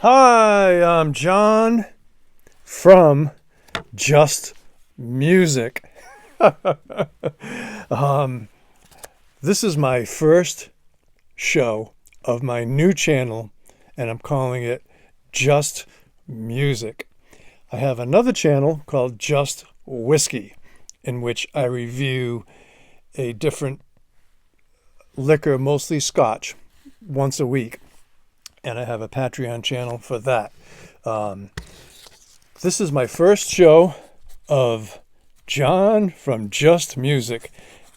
Hi, I'm John from Just Music. um, this is my first show of my new channel, and I'm calling it Just Music. I have another channel called Just Whiskey, in which I review a different liquor, mostly scotch, once a week. And I have a Patreon channel for that. This is my first show of John from Just Music.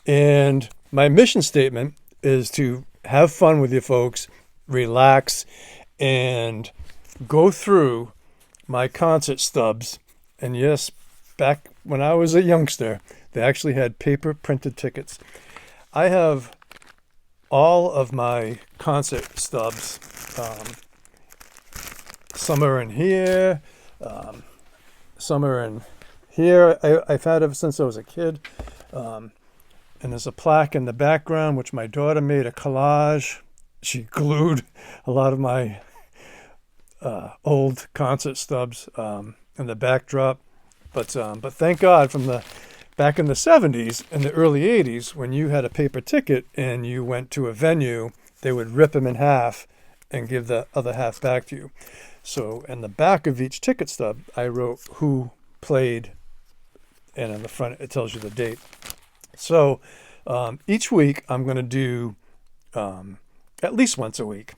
And my mission statement is to have fun with you folks, relax, and go through my concert stubs. And yes, back when I was a youngster, they actually had paper printed tickets. I have all of my concert stubs. Some are in here, some are in here. I've had ever since I was a kid. And there's a plaque in the background, which my daughter made a collage. She glued a lot of my old concert stubs in the backdrop. But thank God, back in the 70s and the early 80s, when you had a paper ticket and you went to a venue, they would rip them in half and give the other half back to you. So in the back of each ticket stub, I wrote who played, and on the front it tells you the date. So each week I'm going to do, at least once a week,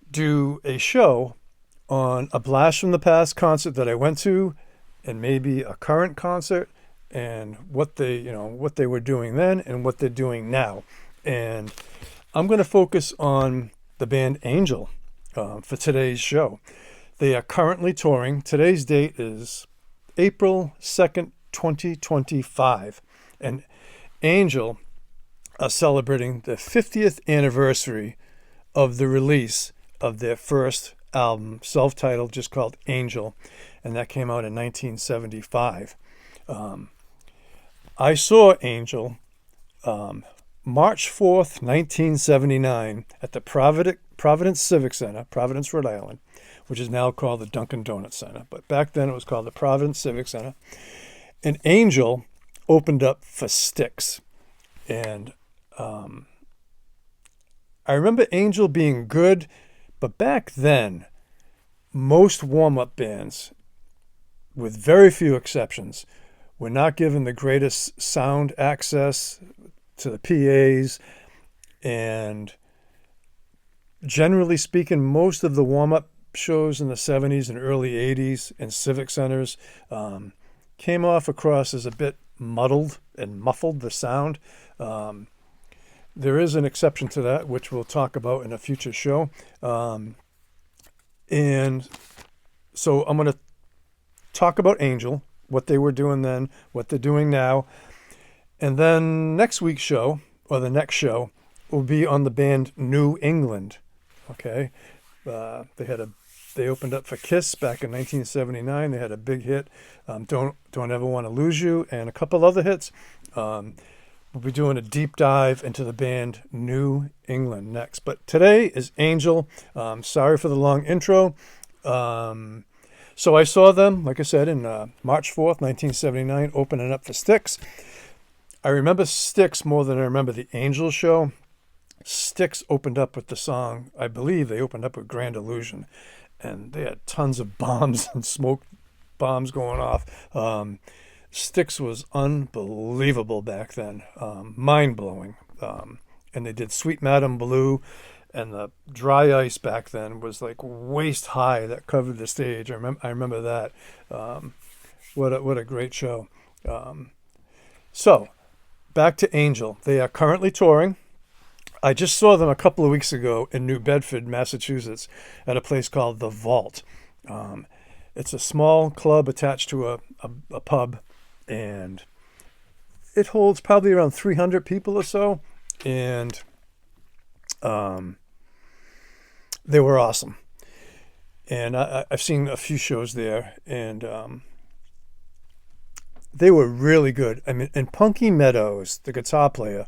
do a show on a blast from the past concert that I went to, and maybe a current concert, and what they were doing then and what they're doing now. And I'm going to focus on the band Angel for today's show. They are currently touring. Today's date is April 2nd, 2025. And Angel are celebrating the 50th anniversary of the release of their first album, self-titled, just called Angel. And that came out in 1975. I saw Angel March 4th, 1979, at the Providence Civic Center, Providence, Rhode Island, which is now called the Dunkin' Donuts Center. But back then it was called the Providence Civic Center. And Angel opened up for Styx. And I remember Angel being good, but back then, most warm-up bands, with very few exceptions, were not given the greatest sound access to the PAs, and generally speaking, most of the warm-up shows in the 70s and early 80s in civic centers came off across as a bit muddled and muffled, the sound. There is an exception to that, which we'll talk about in a future show. And so I'm going to talk about Angel, what they were doing then, what they're doing now. And then next week's show, or the next show, will be on the band New England. Okay, they opened up for Kiss back in 1979. They had a big hit, Don't Ever Want to Lose You, and a couple other hits. We'll be doing a deep dive into the band New England next. But today is Angel. Sorry for the long intro. So I saw them, like I said, in March 4th, 1979, opening up for Styx. I remember Styx more than I remember the Angel show. Styx opened up with the song, I believe they opened up with Grand Illusion, and they had tons of bombs and smoke bombs going off. Styx was unbelievable back then, mind-blowing. And they did Sweet Madam Blue, and the dry ice back then was like waist high that covered the stage. I remember that. What a great show. So back to Angel. They are currently touring. I just saw them a couple of weeks ago in New Bedford, Massachusetts, at a place called The Vault. It's a small club attached to a pub, and it holds probably around 300 people or so. And they were awesome. And I've seen a few shows there, and they were really good. I mean, and Punky Meadows, the guitar player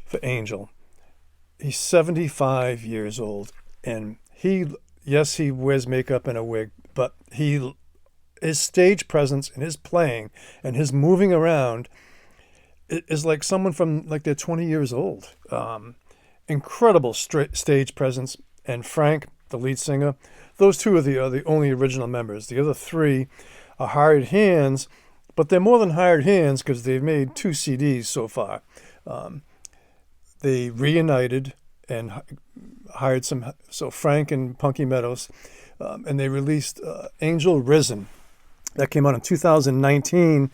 for Angel, he's 75 years old, and he Yes, he wears makeup and a wig, but his stage presence and his playing and his moving around is like someone from like they're 20 years old. Incredible stage presence. And Frank, the lead singer, those two are the only original members. The other three are hired hands, but they're more than hired hands because they've made 2 CDs so far. They reunited and hired so Frank and Punky Meadows, and they released Angel Risen. That came out in 2019,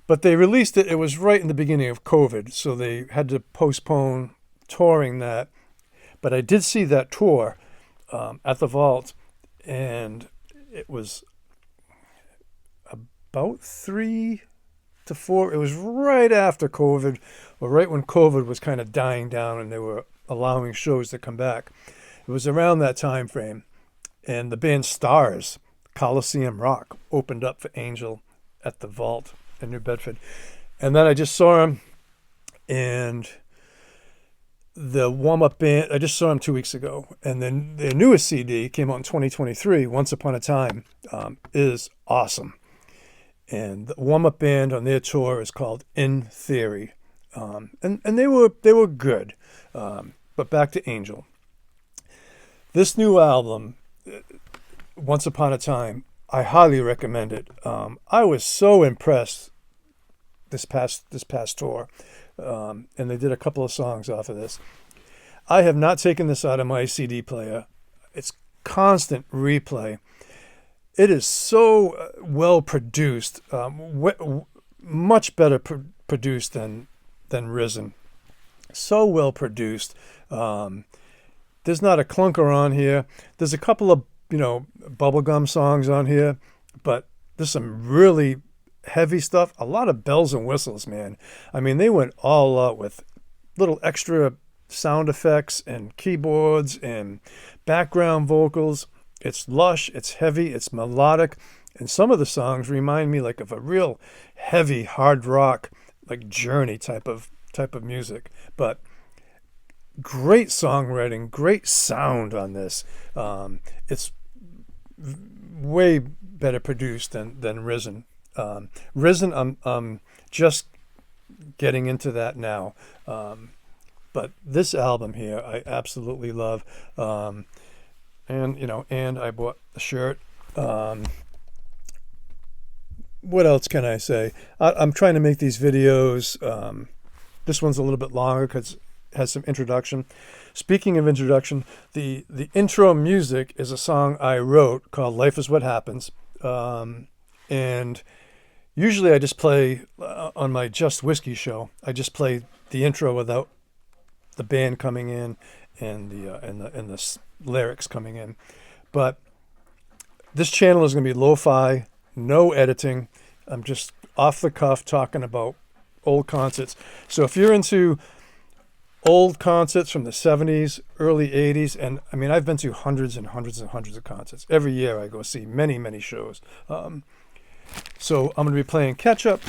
but they released it. It was right in the beginning of COVID, so they had to postpone touring that. But I did see that tour at the Vault, and it was about 3 to 4. It was right after COVID, or right when COVID was kind of dying down and they were allowing shows to come back. It was around that time frame. And the band Stars, Coliseum Rock, opened up for Angel at the Vault in New Bedford. And then I just saw him, and the warm-up band, I just saw him 2 weeks ago. And then their newest CD came out in 2023, Once Upon a Time, is awesome. And the warm-up band on their tour is called In Theory. And they were good. But back to Angel. This new album, Once Upon a Time, I highly recommend it. I was so impressed this past tour. And they did a couple of songs off of this. I have not taken this out of my CD player. It's constant replay. It is so well produced, much better produced than Risen. So well produced. There's not a clunker on here. There's a couple of bubblegum songs on here, but there's some really heavy stuff. A lot of bells and whistles, man. I mean, they went all out with little extra sound effects and keyboards and background vocals. It's lush, it's heavy, it's melodic, and some of the songs remind me like of a real heavy hard rock, like Journey type of music. But great songwriting, great sound on this. It's way better produced than Risen. Risen, I'm just getting into that now. But this album here, I absolutely love. And I bought the shirt. What else can I say? I'm trying to make these videos. This one's a little bit longer because it has some introduction. Speaking of introduction, the intro music is a song I wrote called Life is What Happens. And usually I just play on my Just Whiskey show. I just play the intro without the band coming in and the lyrics coming in. But this channel is going to be lo-fi, no editing. I'm just off the cuff talking about old concerts. So if you're into old concerts from the 70s, early 80s, and I mean, I've been to hundreds and hundreds and hundreds of concerts. Every year I go see many, many shows. So I'm going to be playing catch up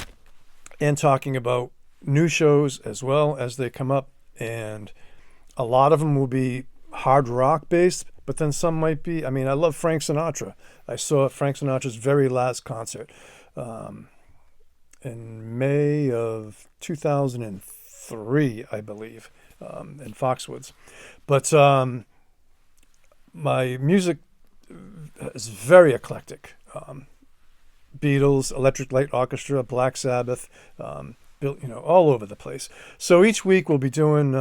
and talking about new shows as well as they come up. And a lot of them will be hard rock based, but then some might be, I mean, I love Frank Sinatra. I saw Frank Sinatra's very last concert in May of 2003, I believe, in Foxwoods. But my music is very eclectic. Beatles, Electric Light Orchestra, Black Sabbath, all over the place. So each week we'll be doing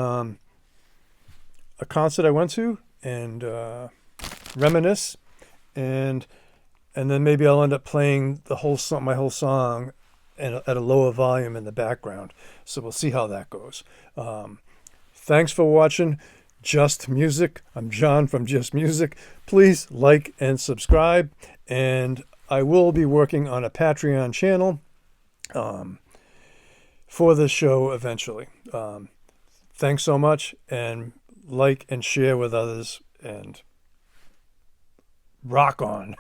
a concert I went to and reminisce, and then maybe I'll end up playing my whole song at a lower volume in the background. So we'll see how that goes. Thanks for watching Just Music. I'm John from Just Music. Please like and subscribe, and I will be working on a Patreon channel for this show eventually. Thanks so much, and like and share with others, and rock on.